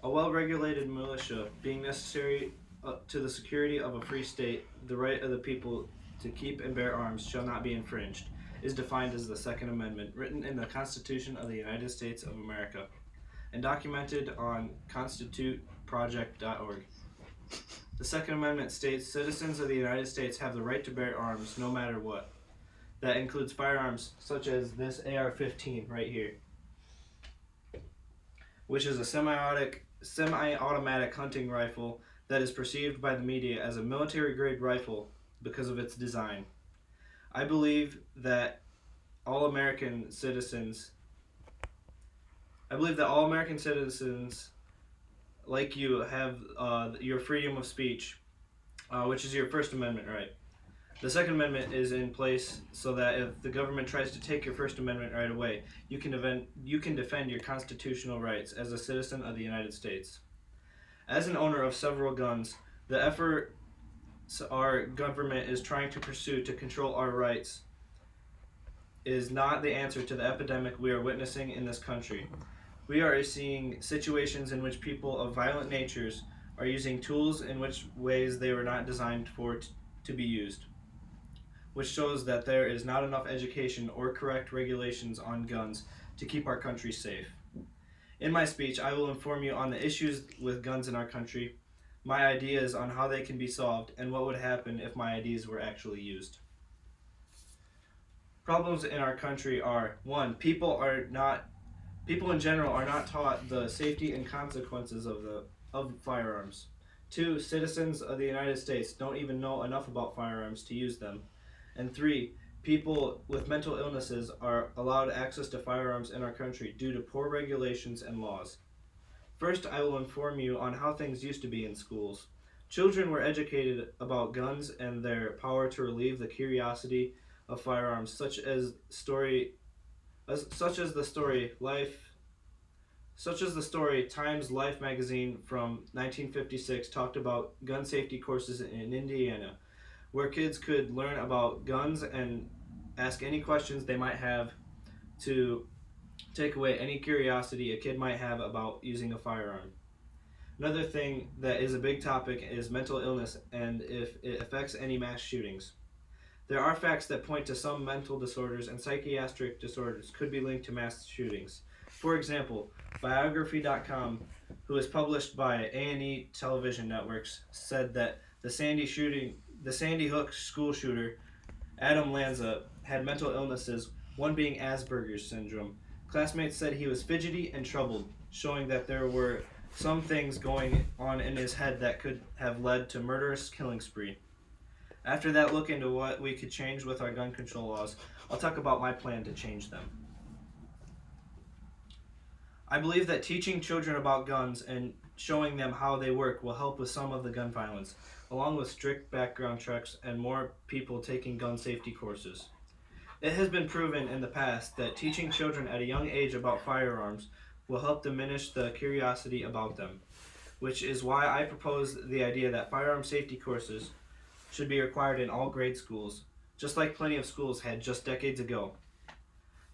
A well-regulated militia being necessary to the security of a free state, the right of the people to keep and bear arms shall not be infringed, is defined as the Second Amendment, written in the Constitution of the United States of America, and documented on constituteproject.org. The Second Amendment states citizens of the United States have the right to bear arms no matter what. That includes firearms such as this AR-15 right here, which is a semi-automatic hunting rifle that is perceived by the media as a military-grade rifle because of its design. I believe that all American citizens like you have your freedom of speech, which is your First Amendment right. The Second Amendment is in place so that if the government tries to take your First Amendment right away, you can defend your constitutional rights as a citizen of the United States. As an owner of several guns, the efforts our government is trying to pursue to control our rights is not the answer to the epidemic we are witnessing in this country. We are seeing situations in which people of violent natures are using tools in which ways they were not designed to be used, which shows that there is not enough education or correct regulations on guns to keep our country safe. In my speech, I will inform you on the issues with guns in our country, my ideas on how they can be solved, and what would happen if my ideas were actually used. Problems in our country are: 1. People in general are not taught the safety and consequences of firearms. 2. Citizens of the United States don't even know enough about firearms to use them. And 3. People with mental illnesses are allowed access to firearms in our country due to poor regulations and laws. First, I will inform you on how things used to be in schools. Children were educated about guns and their power to relieve the curiosity of firearms, such as the story Times Life magazine from 1956 talked about gun safety courses in Indiana, where kids could learn about guns and ask any questions they might have to take away any curiosity a kid might have about using a firearm. Another thing that is a big topic is mental illness and if it affects any mass shootings. There are facts that point to some mental disorders and psychiatric disorders could be linked to mass shootings. For example, Biography.com, who is published by A&E television networks, said that the Sandy Hook school shooter, Adam Lanza, had mental illnesses, one being Asperger's syndrome. Classmates said he was fidgety and troubled, showing that there were some things going on in his head that could have led to murderous killing spree. After that look into what we could change with our gun control laws, I'll talk about my plan to change them. I believe that teaching children about guns and showing them how they work will help with some of the gun violence, along with strict background checks and more people taking gun safety courses. It has been proven in the past that teaching children at a young age about firearms will help diminish the curiosity about them, which is why I propose the idea that firearm safety courses should be required in all grade schools, just like plenty of schools had just decades ago.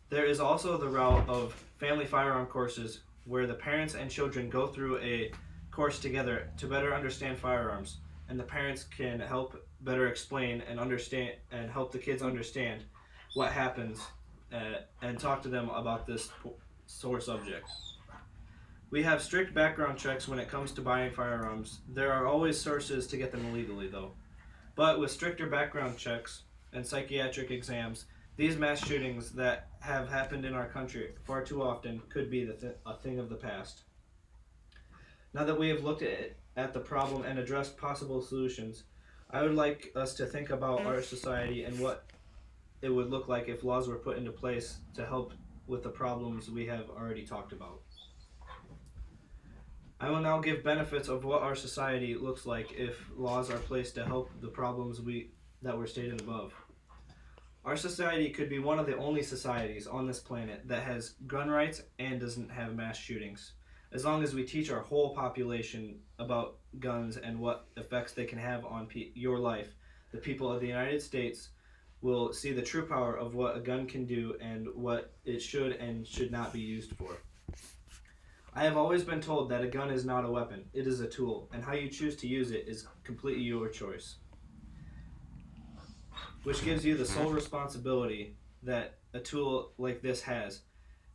There is also the route of family firearm courses where the parents and children go through a course together to better understand firearms, and the parents can help better explain and understand and help the kids understand what happens and talk to them about this sore subject. We have strict background checks when it comes to buying firearms. There are always sources to get them illegally, though. But with stricter background checks and psychiatric exams, these mass shootings that have happened in our country far too often could be a thing of the past. Now that we have looked at the problem and addressed possible solutions, I would like us to think about our society and what it would look like if laws were put into place to help with the problems we have already talked about. I will now give benefits of what our society looks like if laws are placed to help the problems that were stated above. Our society could be one of the only societies on this planet that has gun rights and doesn't have mass shootings, as long as we teach our whole population about guns and what effects they can have on your life. The people of the United States will see the true power of what a gun can do and what it should and should not be used for. I have always been told that a gun is not a weapon, it is a tool, and how you choose to use it is completely your choice, which gives you the sole responsibility that a tool like this has.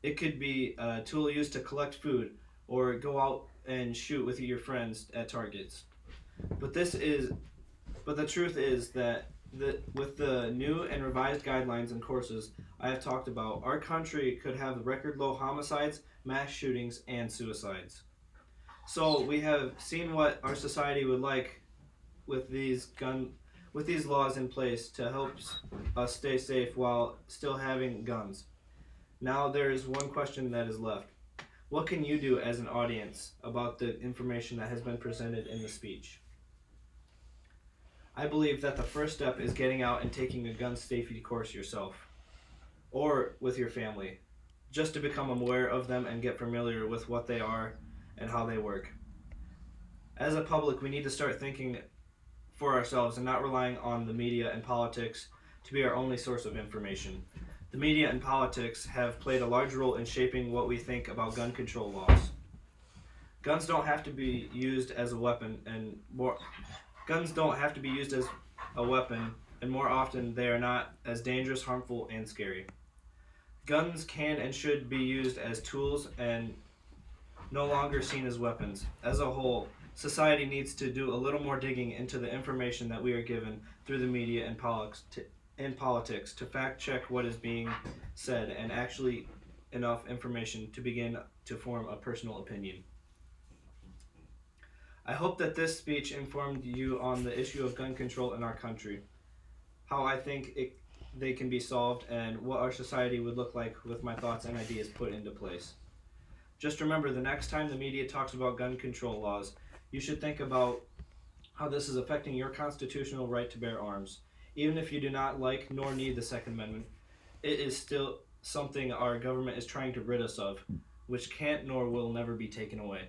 It could be a tool used to collect food or go out and shoot with your friends at targets. But this is but the truth is that with the new and revised guidelines and courses I have talked about, our country could have record low homicides, mass shootings, and suicides. So we have seen what our society would like with these laws in place to help us stay safe while still having guns. Now there is one question that is left. What can you do as an audience about the information that has been presented in the speech? I believe that the first step is getting out and taking a gun safety course yourself or with your family, just to become aware of them and get familiar with what they are and how they work. As a public, we need to start thinking for ourselves and not relying on the media and politics to be our only source of information. The media and politics have played a large role in shaping what we think about gun control laws. Guns don't have to be used as a weapon, and more often they are not as dangerous, harmful, and scary. Guns can and should be used as tools and no longer seen as weapons. As a whole, society needs to do a little more digging into the information that we are given through the media and politics to fact check what is being said and actually enough information to begin to form a personal opinion. I hope that this speech informed you on the issue of gun control in our country, how I think they can be solved, and what our society would look like with my thoughts and ideas put into place. Just remember, the next time the media talks about gun control laws, you should think about how this is affecting your constitutional right to bear arms. Even if you do not like nor need the Second Amendment, it is still something our government is trying to rid us of, which can't nor will never be taken away.